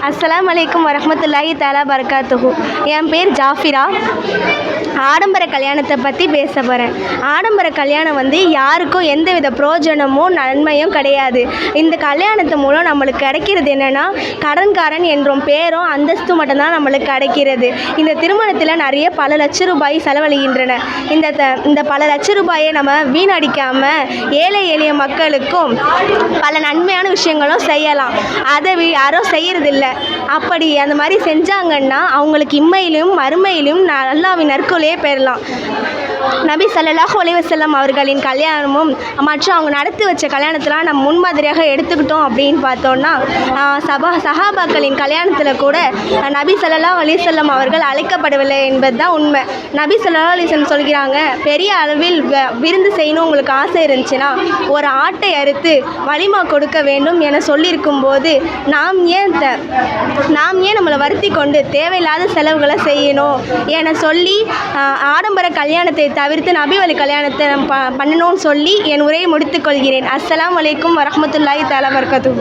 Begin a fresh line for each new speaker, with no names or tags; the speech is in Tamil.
அஸ்ஸலாமு அலைக்கும் வரஹ்மத்துல்லாஹி தஆலா பரகாத்துஹு. என் பேர் ஜாஃபிரா. ஆடம்பர கல்யாணத்தை பற்றி பேச போகிறேன். ஆடம்பர கல்யாணம் யாருக்கும் எந்தவித பிரயோஜனமும் நன்மையும் கிடையாது. இந்த கல்யாணத்து மூலம் நம்மளுக்கு கிடைக்கிறது என்னென்னா, கடன்காரன் என்றும் பேரும் அந்தஸ்து மட்டும்தான் நம்மளுக்கு கிடைக்கிறது. இந்த திருமணத்தில் நிறைய பல லட்ச ரூபாய் செலவழிகின்றன. இந்த பல லட்ச ரூபாயை நம்ம வீணடிக்காமல் ஏழை எளிய மக்களுக்கும் பல நன்மையான விஷயங்களும் செய்யலாம். அதை யாரும் செய்யறதில்லை. அப்படி அந்த மாதிரி செஞ்சாங்கன்னா அவங்களுக்கு இம்மையிலும் மறுமையிலும் அல்லாஹ்வின் நற்கூலியே பெறலாம். நபி ஸல்லல்லாஹு அலைஹி வஸல்லம் அவர்களின் கல்யாணமும் மற்றும் அவங்க நடத்தி வச்ச கல்யாணத்தெலாம் நம்ம முன்மாதிரியாக எடுத்துக்கிட்டோம் அப்படின்னு பார்த்தோன்னா, சஹாபாக்களின் கல்யாணத்தில் கூட நபி ஸல்லல்லாஹு அலைஹி வஸல்லம் அவர்கள் அழைக்கப்படவில்லை என்பது தான் உண்மை. நபி ஸல்லல்லாஹு அலைஹி வஸல்லம் சொல்கிறாங்க, பெரிய அளவில் விருந்து செய்யணும் உங்களுக்கு ஆசை இருந்துச்சுன்னா ஒரு ஆட்டை அறுத்து வலிமா கொடுக்க வேண்டும் என சொல்லியிருக்கும் போது நாம் ஏன் நம்மளை வருத்தி கொண்டு தேவையில்லாத செலவுகளை செய்யணும் என சொல்லி ஆடம்பர கல்யாணத்தை தவிர்த்து நபி வழி கல்யாணத்தை பண்ணணும்னு சொல்லி என் உரையை முடித்துக்கொள்கிறேன். அஸ்ஸலாமு அலைக்கும் வரஹ்மத்துல்லாஹி தஆலா பரகாத்துஹு.